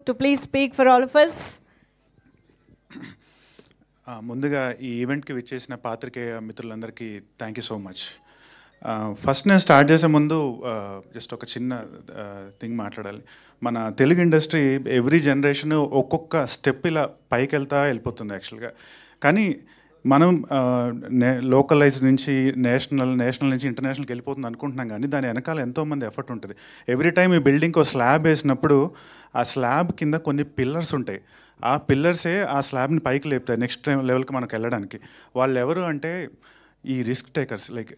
to please speak for all of us. ముందుగా ఈ ఈవెంట్కి విచ్చేసిన పాత్రికేయ మిత్రులందరికీ thank you so much. First నేను స్టార్ట్ చేసే ముందు జస్ట్ ఒక చిన్న థింగ్ మాట్లాడాలి. మన తెలుగు ఇండస్ట్రీ ఎవ్రీ జనరేషన్ ఒక్కొక్క స్టెప్ ఇలా పైకి వెళ్ళిపోతుంది యాక్చువల్గా. కానీ మనం లోకలైజ్ నుంచి నేషనల్ నుంచి ఇంటర్నేషనల్కి వెళ్ళిపోతుంది అనుకుంటున్నాం, కానీ దాని వెనకాల ఎంతోమంది ఎఫర్ట్ ఉంటుంది. ఎవ్రీ టైం ఈ బిల్డింగ్కి ఒక స్లాబ్ వేసినప్పుడు ఆ స్లాబ్ కింద కొన్ని పిల్లర్స్ ఉంటాయి. ఆ పిల్లర్సే ఆ స్లాబ్ని పైకి లేపుతాయి నెక్స్ట్ లెవెల్కి మనకు వెళ్ళడానికి. వాళ్ళు ఎవరు అంటే ఈ risk takers, like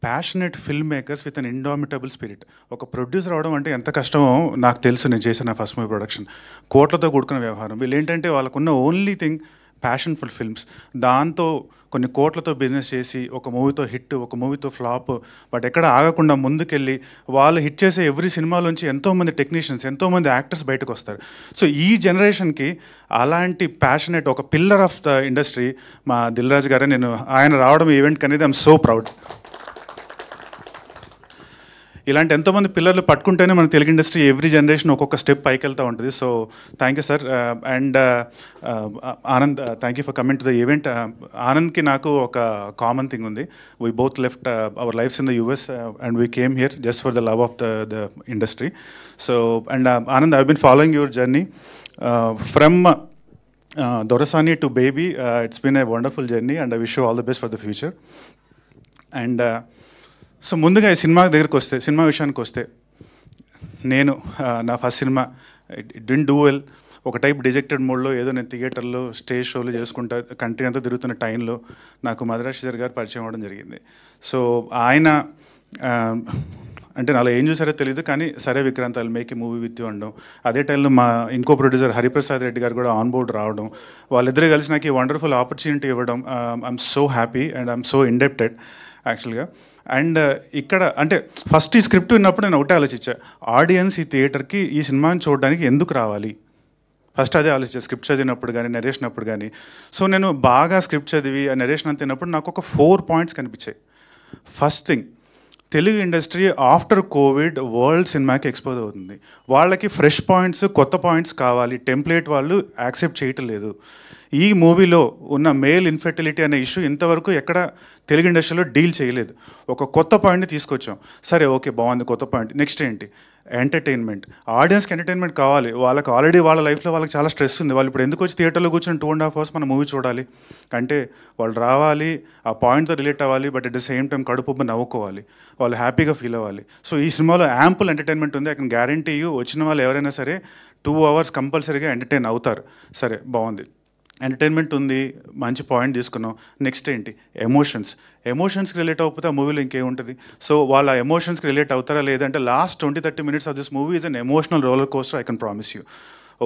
passionate film makers with an indomitable spirit. ఒక ప్రొడ్యూసర్ అవడం అంటే ఎంత కష్టమో నాకు తెలుసు, నేను చేసిన నా ఫస్ట్ మూవీ ప్రొడక్షన్ కోట్లతో కూడుకున్న వ్యవహారం. వీళ్ళు ఏంటంటే వాళ్ళకున్న only thing passion full films. దాంతో కొన్ని కోట్లతో బిజినెస్ చేసి ఒక మూవీతో హిట్, ఒక మూవీతో ఫ్లాప్, బట్ ఎక్కడ ఆగకుండా ముందుకెళ్ళి వాళ్ళు హిట్ చేసే ఎవ్రీ సినిమాలోంచి ఎంతోమంది టెక్నీషియన్స్, ఎంతోమంది యాక్టర్స్ బయటకు వస్తారు. సో ఈ జనరేషన్కి అలాంటి ప్యాషనెట్ ఒక పిల్లర్ ఆఫ్ ద ఇండస్ట్రీ మా దిల్ రాజు గారే. నేను ఆయన రావడం ఈవెంట్కి అనేది ఐఎమ్ సో ప్రౌడ్. ఇలాంటి ఎంతోమంది పిల్లర్లు పట్టుకుంటేనే మన తెలుగు ఇండస్ట్రీ ఎవ్రీ జనరేషన్ ఒక్కొక్క స్టెప్ పైకి వెళ్తూ ఉంటుంది. So thank you sir. And Anand, thank you for coming to the event. ఆనంద్కి నాకు ఒక కామన్ థింగ్ ఉంది. We both left our lifes in the US and we came here just for the love of the industry. So and Anand, I been following your journey from Dorasani to Baby. It's been a wonderful journey and I wish you all the best for the future. And so ముందుగా ఈ cinema విషయానికి వస్తే నేను నా first cinema it didn't do well. ఒక type dejected మోడ్లో ఏదో నేను థియేటర్లో స్టేజ్ షోలు చేసుకుంటా కంట్రీ అంతా తిరుగుతున్న టైంలో నాకు మధురాశ్రీధర్ గారు పరిచయం అవ్వడం జరిగింది. సో ఆయన అంటే నాలో ఏం చూసారో తెలియదు, కానీ సరే Vikrant I'll make a movie with you అనడం. అదే టైంలో మా ఇంకో ప్రొడ్యూసర్ హరిప్రసాద్ రెడ్డి గారు కూడా ఆన్ బోర్డ్ రావడం, వాళ్ళిద్దరే కలిసి నాకు ఈ వండర్ఫుల్ ఆపర్చునిటీ ఇవ్వడం, I'm so happy and I'm so indebted యాక్చువల్గా. అండ్ ఇక్కడ అంటే ఫస్ట్ ఈ స్క్రిప్ట్ విన్నప్పుడు నేను ఒకటే ఆలోచించా, ఆడియన్స్ ఈ థియేటర్కి ఈ సినిమాని చూడడానికి ఎందుకు రావాలి, ఫస్ట్ అదే ఆలోచించాను స్క్రిప్ట్ చదివినప్పుడు కానీ నరేషన్ అప్పుడు కానీ. సో నేను బాగా స్క్రిప్ట్ చదివి ఆ నరేషన్ అంత తిన్నప్పుడు నాకు ఒక 4 పాయింట్స్ కనిపించాయి. First thing, Telugu industry after Covid world సినిమాకి ఎక్స్పోజ్ అవుతుంది. వాళ్ళకి ఫ్రెష్ పాయింట్స్, కొత్త పాయింట్స్ కావాలి. టెంప్లెట్ వాళ్ళు యాక్సెప్ట్ చేయటం లేదు. ఈ మూవీలో ఉన్న మేల్ ఇన్ఫెర్టిలిటీ అనే ఇష్యూ ఇంతవరకు ఎక్కడ తెలుగు ఇండస్ట్రీలో డీల్ చేయలేదు. ఒక కొత్త పాయింట్ని తీసుకొచ్చాం. సరే ఓకే, బాగుంది కొత్త పాయింట్. నెక్స్ట్ ఏంటి? ఎంటర్టైన్మెంట్. ఆడియన్స్కి ఎంటర్టైన్మెంట్ కావాలి. వాళ్ళకి ఆల్రెడీ వాళ్ళ లైఫ్లో వాళ్ళకి చాలా స్ట్రెస్ ఉంది. వాళ్ళు ఇప్పుడు ఎందుకు వచ్చి థియేటర్లో కూర్చొని 2.5 hours మన మూవీ చూడాలి అంటే వాళ్ళు రావాలి, ఆ పాయింట్తో రిలేట్ అవ్వాలి, but at the same time కడుపు నవ్వుకోవాలి, వాళ్ళు హ్యాపీగా ఫీల్ అవ్వాలి. సో ఈ సినిమాలో యాంపుల్ ఎంటర్టైన్మెంట్ ఉంది. ఐ కెన్ గ్యారంటీ యూ, వచ్చిన వాళ్ళు ఎవరైనా సరే 2 hours కంపల్సరీగా ఎంటర్టైన్ అవుతారు. సరే బాగుంది, ఎంటర్టైన్మెంట్ ఉంది, మంచి పాయింట్ తీసుకున్నాం. నెక్స్ట్ ఏంటి? ఎమోషన్స్కి రిలేట్ అవ్వకపోతే ఆ మూవీలో ఇంకేముంటుంది? సో వాళ్ళ ఎమోషన్స్కి రిలేట్ అవుతారా లేదంటే last 20-30 minutes of this movie is an emotional roller coaster, I can promise you.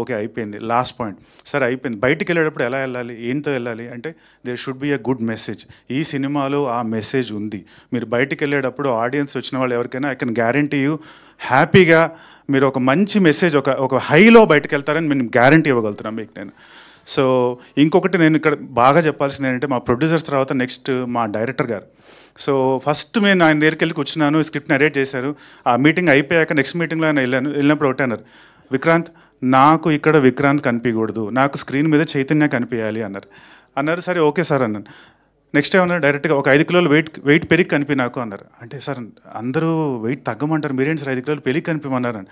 Okay అయిపోయింది, లాస్ట్ పాయింట్. సరే అయిపోయింది, బయటికి వెళ్ళేటప్పుడు ఎలా వెళ్ళాలి, ఏంతో వెళ్ళాలి అంటే there should be a good message. ఈ సినిమాలో ఆ మెసేజ్ ఉంది. మీరు బయటికి వెళ్ళేటప్పుడు ఆడియన్స్ వచ్చిన వాళ్ళు ఎవరికైనా ఐ కెన్ గ్యారంటీ యూ హ్యాపీగా మీరు ఒక మంచి మెసేజ్, ఒక హైలో బయటకు వెళ్తారని నేను గ్యారంటీ ఇవ్వగలుగుతున్నాను మీకు నేను. సో ఇంకొకటి నేను ఇక్కడ బాగా చెప్పాల్సింది ఏంటంటే మా ప్రొడ్యూసర్స్ తర్వాత నెక్స్ట్ మా డైరెక్టర్ గారు. సో ఫస్ట్ నేను ఆయన దగ్గరికి వెళ్ళి కూర్చున్నాను, స్క్రిప్ట్ నరేట్ చేశారు. ఆ మీటింగ్ అయిపోయాక నెక్స్ట్ మీటింగ్లో ఆయన వెళ్ళినప్పుడు ఒకటే అన్నారు, విక్రాంత్ నాకు ఇక్కడ విక్రాంత్ కనిపించకూడదు, నాకు స్క్రీన్ మీద చైతన్య కనిపించాలి అన్నారు. సరే ఓకే సార్ అన్నాను. నెక్స్ట్ ఏమన్నారు డైరెక్ట్గా, ఒక 5 kilos వెయిట్ పెరిగి కనిపి నాకు అన్నారు. అంటే సార్ అందరూ వెయిట్ తగ్గమంటారు, మీరేంటి సార్ 5 kilos పెరిగి కనిపించమన్నారు అని.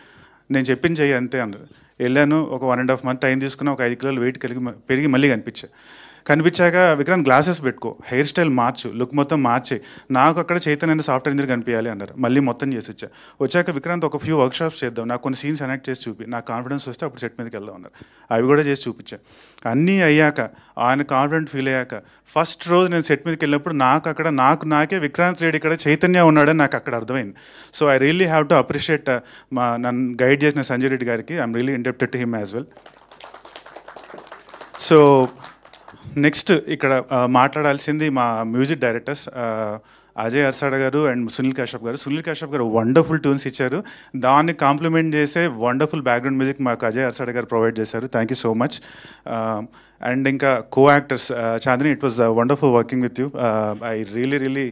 నేను చెప్పింది చెయ్యి అంతే అన్నారు. వెళ్ళాను, ఒక 1.5 month టైం తీసుకుని ఒక 5 kilos వెయిట్ పెరిగి మళ్ళీ కనిపించాక విక్రాంత్ గ్లాసెస్ పెట్టుకో, హెయిర్ స్టైల్ మార్చు, లుక్ మొత్తం మార్చి, నాకు అక్కడ చైతన్య సాఫ్ట్వేర్ ఇంజనీర్ కనిపించాలి అన్నారు. మళ్ళీ మొత్తం చేసి వచ్చాక విక్రాంత్ ఒక ఫ్యూ వర్క్షాప్స్ చేద్దాం, నాకు కొన్ని సీన్స్ ఎనాక్ట్ చేసి చూపి, నాకు కాన్ఫిడెన్స్ వస్తే అప్పుడు సెట్ మీదకి వెళ్దాం అన్నారు. అవి కూడా చేసి చూపించా. అన్నీ అయ్యాక ఆయన కాన్ఫిడెంట్ ఫీల్ అయ్యాక ఫస్ట్ రోజు నేను సెట్ మీదకి వెళ్ళినప్పుడు నాకే విక్రాంత్ రెడ్డి ఇక్కడ చైతన్య ఉన్నాడని నాకు అక్కడ అర్థమైంది. So I really have to appreciate నన్ను గైడ్ చేసిన సంజయ్ రెడ్డి గారికి. I'm really indebted to him as well. So next ఇక్కడ మాట్లాడాల్సింది మా మ్యూజిక్ డైరెక్టర్స్ అజయ్ అర్సాడ గారు అండ్ సునీల్ కశ్యప్ గారు వండర్ఫుల్ ట్యూన్స్ ఇచ్చారు. దాన్ని కాంప్లిమెంట్ చేసే వండర్ఫుల్ బ్యాక్గ్రౌండ్ మ్యూజిక్ మాకు అజయ్ అర్సాడ గారు ప్రొవైడ్ చేశారు. Thank you so much. And ఇంకా co actors Chandini, it was wonderful working with you. I really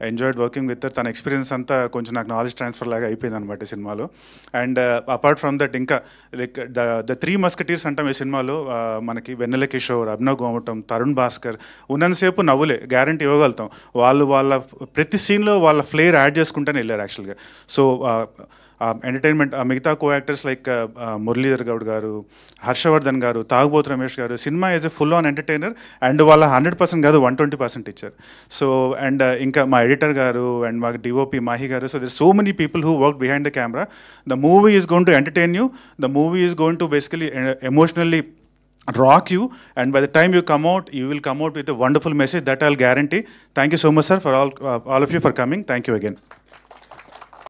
enjoyed working with తన ఎక్స్పీరియన్స్ అంతా కొంచెం నాకు నాలెడ్జ్ ట్రాన్స్ఫర్ లాగా అయిపోయింది అనమాట ఈ సినిమాలో. అండ్ అపార్ట్ ఫ్రమ్ దట్ ఇంకా లైక్ ద త్రీ మస్కటీర్స్ అంటాం ఈ సినిమాలో. మనకి వెన్నెల కిషోర్, అభినవ్ గోమటం, తరుణ్ భాస్కర్ ఉన్నంతసేపు నవ్వులే గ్యారంటీ ఇవ్వగలుగుతాం. వాళ్ళ ప్రతి సీన్లో వాళ్ళ ఫ్లేర్ యాడ్ చేసుకుంటూనే వెళ్ళారు యాక్చువల్గా. సో ఎంటర్టైన్మెంట్ మిగతా co actors like Muralidhar Goud గారు, హర్షవర్ధన్ గారు, తాగుబోతు రమేష్ గారు, cinema is a full on entertainer. And వాళ్ళ 100% కాదు 120% ఇచ్చారు. సో అండ్ ఇంకా మా ఎడిటర్ గారు అండ్ మా డిఓపి మాహి గారు. So there so many people who work behind the camera. The movie is going to entertain you. The movie is going to basically emotionally rock you, and by the time you come out, you will come out with a wonderful message that I'll guarantee. Thank you so much, sir, for all of you for coming. Thank you again.